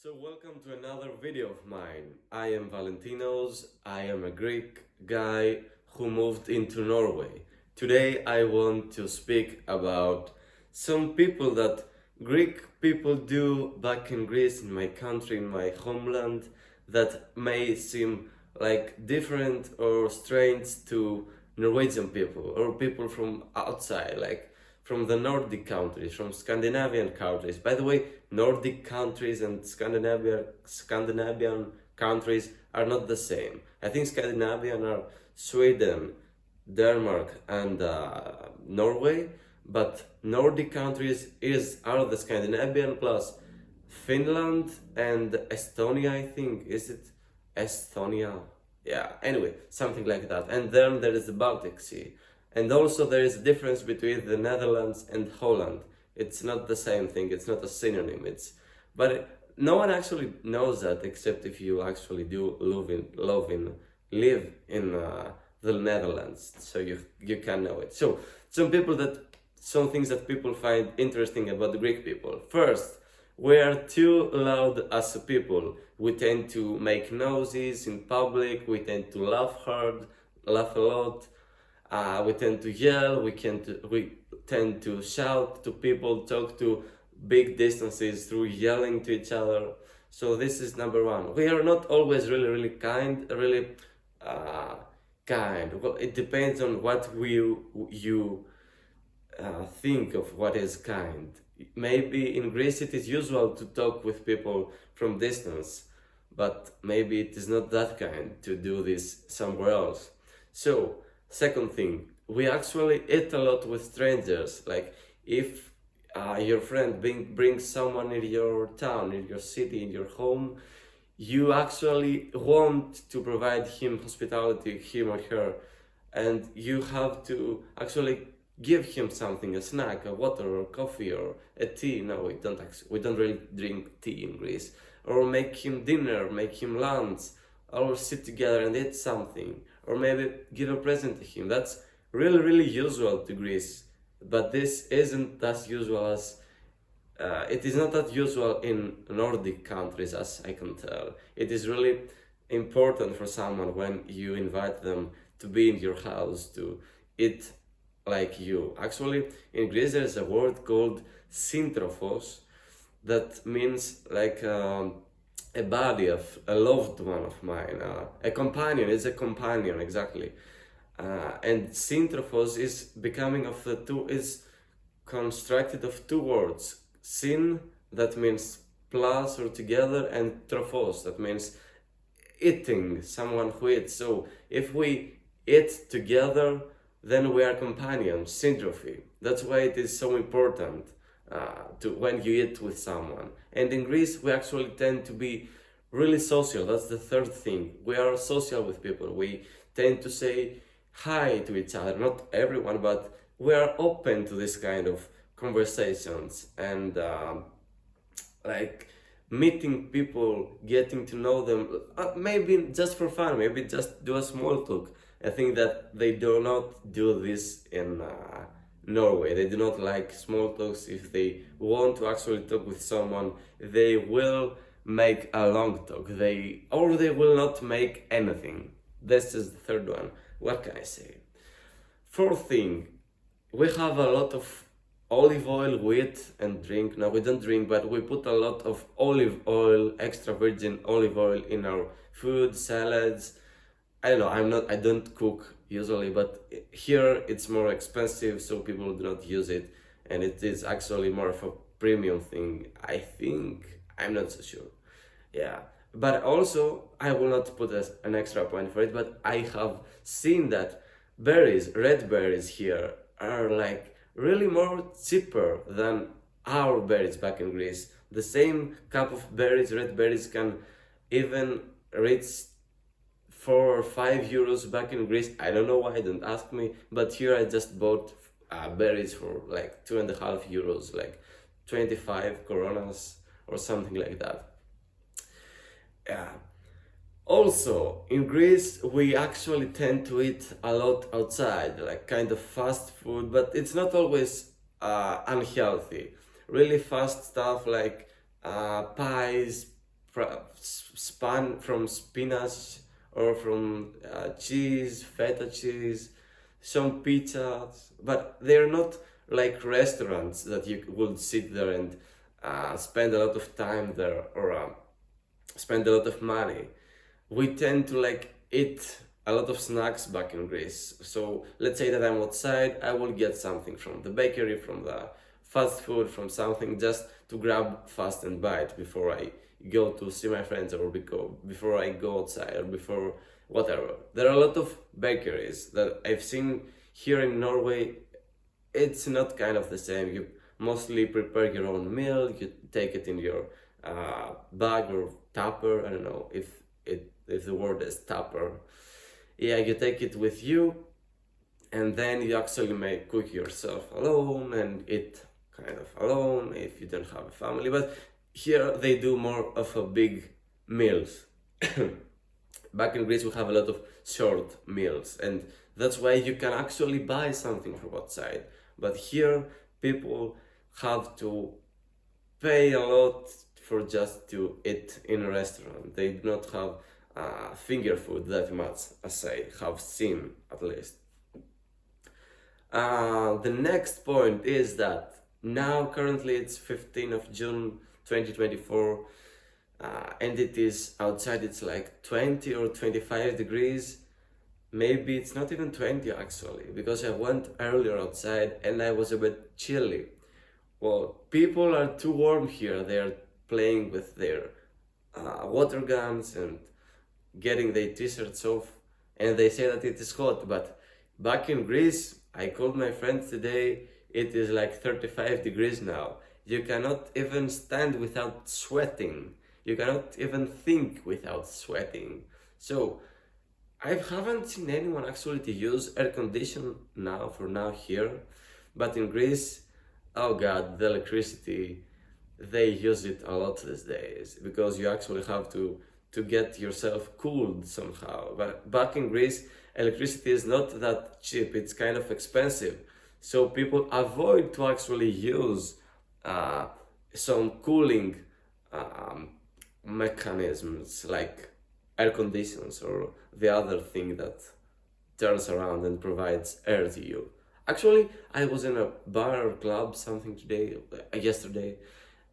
So welcome to another video of mine. I am Valentinos. I am a Greek guy who moved into Norway. Today I want to speak about some people that Greek people do back in Greece, in my country, in my homeland, that may seem like different or strange to Norwegian people or people from outside, like from the Nordic countries, from Scandinavian countries. By the way, Nordic countries and Scandinavian countries are not the same. I think Scandinavian are Sweden, Denmark, and Norway, but Nordic countries are the Scandinavian plus Finland and Estonia. I think is it Estonia? Yeah. Anyway, something like that. And then there is the Baltic Sea. And also there is a difference between the Netherlands and Holland. It's not the same thing, it's not a synonym. But no one actually knows that except if you actually do live in the Netherlands, so you can know it. So some things that people find interesting about the Greek people. First, we are too loud as a people. We tend to make noises in public, we tend to laugh hard, laugh a lot. We tend to yell, we tend to shout to people, talk to big distances through yelling to each other. So this is number one. We are not always really kind, kind. Well, it depends on what you think of what is kind. Maybe in Greece it is usual to talk with people from distance, but maybe it is not that kind to do this somewhere else. So, second thing, we actually eat a lot with strangers. Like if your friend brings someone in your town, in your city, in your home, you actually want to provide him hospitality, him or her, and you have to actually give him something, a snack, a water or coffee or a tea. No, we don't really drink tea in Greece. Or make him dinner, make him lunch, or sit together and eat something, or maybe give a present to him. That's really usual to Greece, but this isn't as usual as it is not that usual in Nordic countries, as I can tell. It is really important for someone when you invite them to be in your house, to eat like you. Actually, in Greece there is a word called syntrophos that means like a buddy of a loved one of mine, a companion. It's a companion, exactly. And syntrophos is is constructed of two words: syn, that means plus or together, and trophos, that means eating, someone who eats. So if we eat together, then we are companions, syntrophy. That's why it is so important to when you eat with someone. And in Greece, we actually tend to be really social. That's the third thing. We are social with people. We tend to say hi to each other. Not everyone, but we are open to this kind of conversations and like meeting people, getting to know them, maybe just for fun, maybe just do a small talk. I think that they do not do this in Norway. They do not like small talks. If they want to actually talk with someone, they will make a long talk. They will not make anything. This is the third one. What can I say? Fourth thing, we have a lot of olive oil we eat and drink. Now we don't drink, but we put a lot of olive oil, extra virgin olive oil in our food, salads. I don't know, I don't cook usually, but here it's more expensive, so people do not use it, and it is actually more of a premium thing, I think. I'm not so sure. Yeah. But also, I will not put an extra point for it, but I have seen that red berries here, are like really more cheaper than our berries back in Greece. The same cup of berries, red berries, can even reach 4 or 5 euros back in Greece. I don't know why, don't ask me, but here I just bought berries for like 2.5 euros, like 25 coronas or something like that. Yeah. Also, in Greece, we actually tend to eat a lot outside, like kind of fast food, but it's not always unhealthy. Really fast stuff like pies, span from spinach or from cheese, feta cheese, some pizzas, but they're not like restaurants that you will sit there and spend a lot of time there or spend a lot of money. We tend to like eat a lot of snacks back in Greece. So let's say that I'm outside, I will get something from the bakery, from the fast food, from something just to grab fast and bite before I go to see my friends or before I go outside or before whatever. There are a lot of bakeries that I've seen here in Norway. It's not kind of the same. You mostly prepare your own meal, you take it in your bag or tupper. I don't know if the word is tupper. Yeah, you take it with you, and then you actually may cook yourself alone and eat kind of alone if you don't have a family. But here they do more of a big meals. Back in Greece, we have a lot of short meals, and that's why you can actually buy something from outside. But here, people have to pay a lot for just to eat in a restaurant. They do not have finger food that much, as I have seen at least. The next point is that now currently it's 15th of June 2024, and it is outside, it's like 20 or 25 degrees. Maybe it's not even 20 actually, because I went earlier outside and I was a bit chilly. Well, people are too warm here. They are playing with their water guns and getting their t-shirts off, and they say that it is hot. But back in Greece, I called my friends today, it is like 35 degrees now. You cannot even stand without sweating. You cannot even think without sweating. So I haven't seen anyone actually to use air condition now for now here, but in Greece, oh god, the electricity, they use it a lot these days because you actually have to get yourself cooled somehow. But back in Greece, electricity is not that cheap, it's kind of expensive. So people avoid to actually use some cooling mechanisms like air conditions or the other thing that turns around and provides air to you. Actually, I was in a bar or club something yesterday,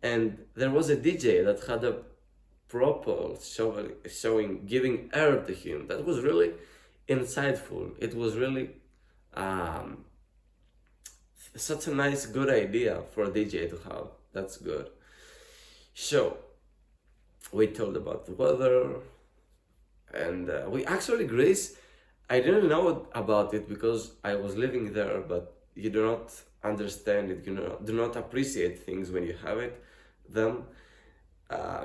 and there was a DJ that had a proper showing giving air to him. That was really insightful. It was really such a nice, good idea for a DJ to have. That's good. So we told about the weather, and we actually Greece. I didn't know about it because I was living there, but you do not understand it. You do not appreciate things when you have it. Them.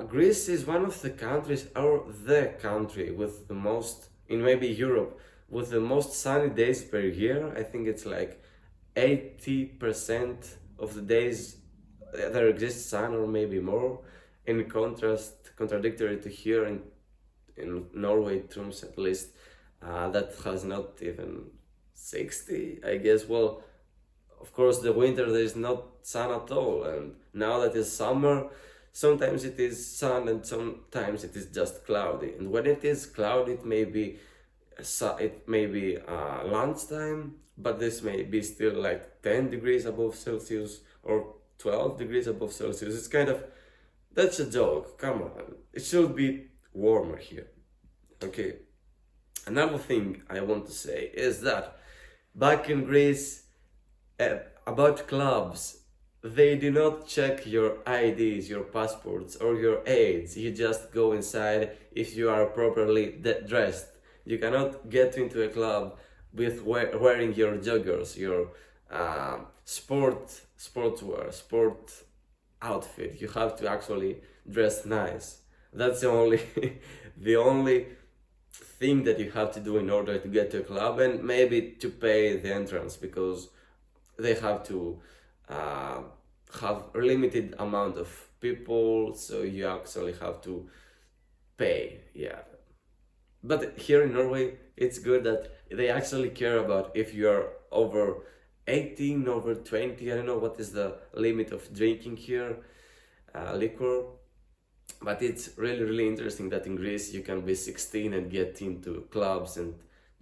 Greece is one of the countries, or the country with the most, in maybe Europe, with the most sunny days per year. I think it's like 80% of the days there exists sun, or maybe more. In contrast, contradictory to here in Norway terms at least, that has not even 60, I guess. Well, of course, the winter there is not sun at all, and now that is summer, sometimes it is sun and sometimes it is just cloudy. And when it is cloudy, it may be lunchtime, but this may be still like 10 degrees above Celsius or 12 degrees above Celsius. It's kind of, that's a joke, come on. It should be warmer here, okay? Another thing I want to say is that back in Greece, about clubs, they do not check your IDs, your passports, or your aids. You just go inside if you are properly dressed. You cannot get into a club with wearing your joggers, your sportswear, sport outfit. You have to actually dress nice. That's the only the only thing that you have to do in order to get to a club, and maybe to pay the entrance because they have to have a limited amount of people, so you actually have to pay. Yeah, but here in Norway it's good that they actually care about if you are over 18, over 20. I don't know what is the limit of drinking here, liquor, But it's really, really interesting that in Greece you can be 16 and get into clubs and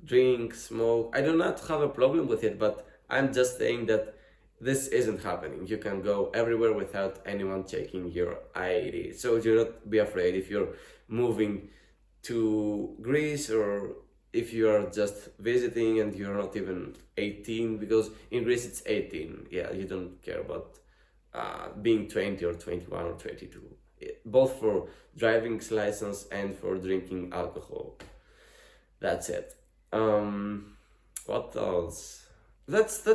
drink, smoke. I do not have a problem with it, but I'm just saying that this isn't happening. You can go everywhere without anyone checking your ID. So do not be afraid if you're moving to Greece, or if you are just visiting and you're not even 18, because in Greece it's 18. Yeah, you don't care about being 20 or 21 or 22, both for driving license and for drinking alcohol. That's it. What else? That's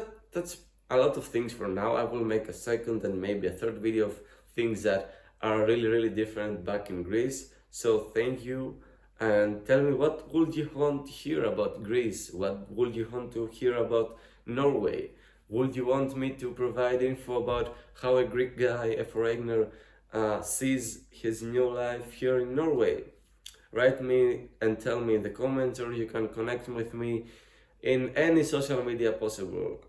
a lot of things for now. I will make a second and maybe a third video of things that are really, really different back in Greece. So thank you, and tell me, what would you want to hear about Greece? What would you want to hear about Norway? Would you want me to provide info about how a Greek guy, a foreigner, sees his new life here in Norway? Write me and tell me in the comments, or you can connect with me in any social media possible.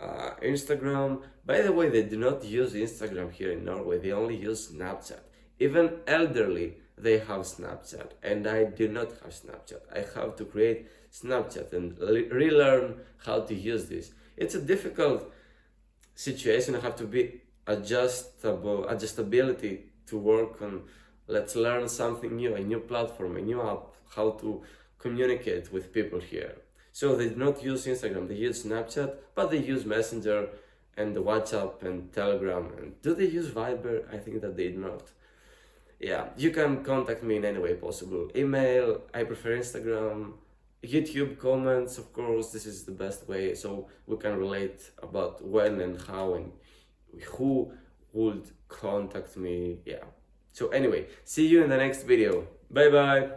Instagram, by the way, they do not use Instagram here in Norway, they only use Snapchat. Even elderly, they have Snapchat, and I do not have Snapchat. I have to create Snapchat and relearn how to use this. It's a difficult situation. I have to be adjustability to work on. Let's learn something new, a new platform, a new app, how to communicate with people here. So they do not use Instagram, they use Snapchat, but they use Messenger and WhatsApp and Telegram. And do they use Viber? I think that they do not. Yeah, you can contact me in any way possible. Email, I prefer Instagram, YouTube comments, of course, this is the best way, so we can relate about when and how and who would contact me. Yeah. So anyway, see you in the next video. Bye bye.